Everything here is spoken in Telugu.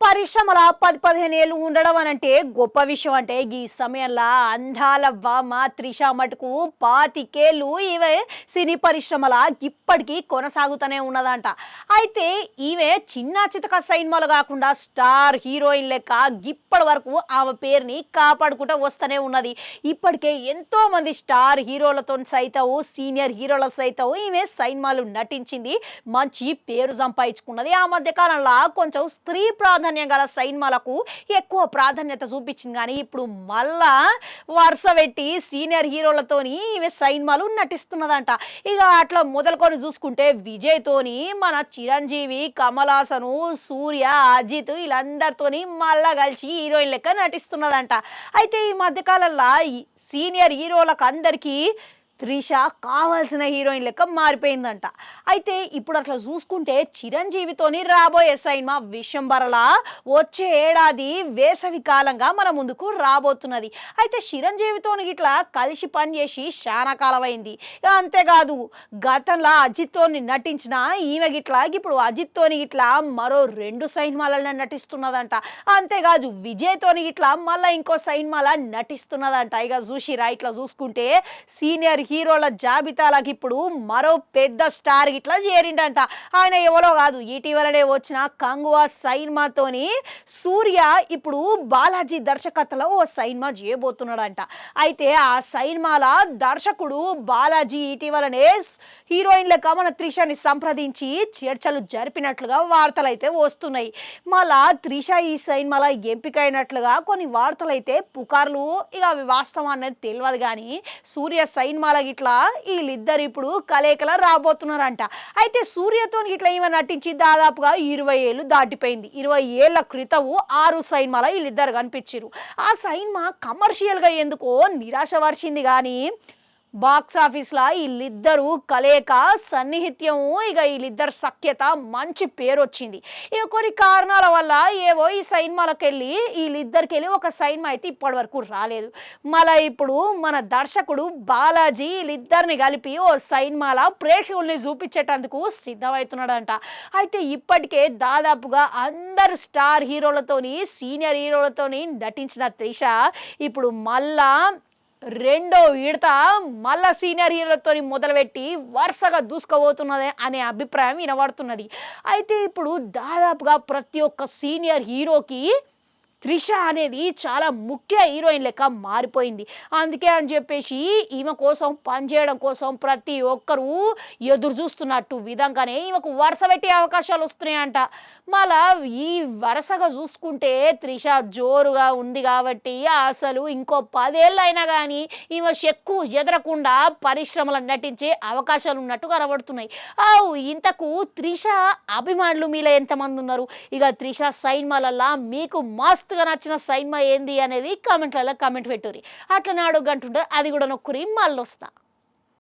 పరిశ్రమల 10-15 ఏళ్ళు ఉండడం అనంటే గొప్ప విషయం. అంటే ఈ సమయంలో అందాల భామ త్రిష మటుకు 25 ఏళ్ళు ఈమె సినీ పరిశ్రమల ఇప్పటికీ కొనసాగుతూనే ఉన్నదంట. అయితే ఈమె చిన్న చితక సినిమాలు కాకుండా స్టార్ హీరోయిన్ లెక్క ఇప్పటి వరకు ఆమె పేరుని కాపాడుకుంటూ వస్తూనే ఉన్నది. ఇప్పటికే ఎంతో మంది స్టార్ హీరోలతో సైతం సీనియర్ హీరోల సైతం ఈమె సినిమాలు నటించింది, మంచి పేరు సంపాదించుకున్నది. ఆ మధ్య కాలంలో కొంచెం స్త్రీ ప్రాధాన్యం గల సినిమాలకు ఎక్కువ ప్రాధాన్యత చూపించింది. కానీ ఇప్పుడు మళ్ళా వరుస పెట్టి సీనియర్ హీరోలతోని ఈమె సినిమాలు నటిస్తున్నదంట. ఇక అట్లా మొదలుకొని చూసుకుంటే విజయ్ తోని మన చిరంజీవి, కమల్ హాసన్, సూర్య, అజిత్ వీళ్ళందరితోని మళ్ళా కలిసి హీరోయిన్ లెక్క నటిస్తున్నదంట. అయితే ఈ మధ్యకాలంలో సీనియర్ హీరోలకు అందరికీ త్రిష కావాల్సిన హీరోయిన్ లెక్క మారిపోయిందంట. అయితే ఇప్పుడు అట్లా చూసుకుంటే చిరంజీవితోని రాబోయే సినిమా విశ్వంబరల వచ్చే ఏడాది వేసవి కాలంగా మన ముందుకు రాబోతున్నది. అయితే చిరంజీవితోని ఇట్లా కలిసి పనిచేసి చాలా కాలం అయింది. అంతేకాదు గతంలో అజిత్తోని నటించిన ఈమె గిట్లా ఇప్పుడు అజిత్తోని ఇట్లా మరో 2 సినిమాలలో నటిస్తున్నదంట. అంతేకాదు విజయ్తోని ఇట్లా మళ్ళీ ఇంకో సినిమాల నటిస్తున్నదంట. ఇక చూసిరా ఇట్లా చూసుకుంటే సీనియర్ హీరోల జాబితాలకు ఇప్పుడు మరో పెద్ద స్టార్ ఇట్లా చేరిండంట. ఆయన ఎవరో కాదు, ఇటీవలనే వచ్చిన కంగువా సినిమాతోని సూర్య ఇప్పుడు బాలాజీ దర్శకత్వంలో ఓ సినిమా చేయబోతున్నాడంట. అయితే ఆ సినిమాల దర్శకుడు బాలాజీ ఇటీవలనే హీరోయిన్ లెక్క మన త్రిషని సంప్రదించి చర్చలు జరిపినట్లుగా వార్తలు అయితే వస్తున్నాయి. మళ్ళా త్రిష ఈ సినిమాలో ఎంపికైనట్లుగా కొన్ని వార్తలు అయితే పుకార్లు, ఇక అవి వాస్తవం అనేది తెలియదు. కానీ సూర్య సినిమాల ఇట్లా వీళ్ళిద్దరు ఇప్పుడు కలయికల రాబోతున్నారంట. అయితే సూర్యతో ఇట్లా ఈమె నటించి దాదాపుగా 20 ఏళ్ళు దాటిపోయింది. 20 ఏళ్ల క్రితం 6 సినిమాల వీళ్ళిద్దరు కనిపించారు. ఆ సినిమా కమర్షియల్గా ఎందుకో నిరాశ పరిచింది. కానీ బాక్స్ ఆఫీస్లో వీళ్ళిద్దరూ కలయిక సన్నిహిత్యము, ఇక వీళ్ళిద్దరు సఖ్యత మంచి పేరు వచ్చింది. ఇక కొన్ని కారణాల వల్ల ఏవో ఈ సినిమాలకు వీళ్ళిద్దరికి ఒక సినిమా అయితే ఇప్పటి వరకు రాలేదు. మళ్ళీ ఇప్పుడు మన దర్శకుడు బాలాజీ వీళ్ళిద్దరిని కలిపి ఓ సినిమాల ప్రేక్షకుల్ని చూపించేటందుకు సిద్ధమవుతున్నాడంట. అయితే ఇప్పటికే దాదాపుగా అందరు స్టార్ హీరోలతోని సీనియర్ హీరోలతోని నటించిన త్రిష ఇప్పుడు మళ్ళా 2వ విడత మళ్ళా సీనియర్ హీరోలతో మొదలుపెట్టి వరుసగా దూసుకుపోతున్నది అనే అభిప్రాయం వినబడుతున్నది. అయితే ఇప్పుడు దాదాపుగా ప్రతి ఒక్క సీనియర్ హీరోకి త్రిష అనేది చాలా ముఖ్య హీరోయిన్ లెక్క మారిపోయింది. అందుకే అని చెప్పేసి ఈమె కోసం పనిచేయడం కోసం ప్రతి ఒక్కరూ ఎదురు చూస్తున్నట్టు విధంగానే ఈమెకు వరుస పెట్టే అవకాశాలు వస్తున్నాయంట. మళ్ళా ఈ వరుసగా చూసుకుంటే త్రిష జోరుగా ఉంది కాబట్టి అసలు ఇంకో 10 ఏళ్ళు అయినా కానీ ఈమె చెక్కు ఎదరకుండా పరిశ్రమలో నటించే అవకాశాలు ఉన్నట్టు కనబడుతున్నాయి. ఇంతకు త్రిష అభిమానులు మీలో ఎంతమంది ఉన్నారు? ఇక త్రిష సినిమాలల్లో మీకు మస్తుగా నచ్చిన సినిమా ఏంది అనేది కామెంట్లలో కామెంట్ పెట్టుర్రి. అట్లా నాడు గంటుంటే అది కూడా నొక్కురి మళ్ళీ వస్తా.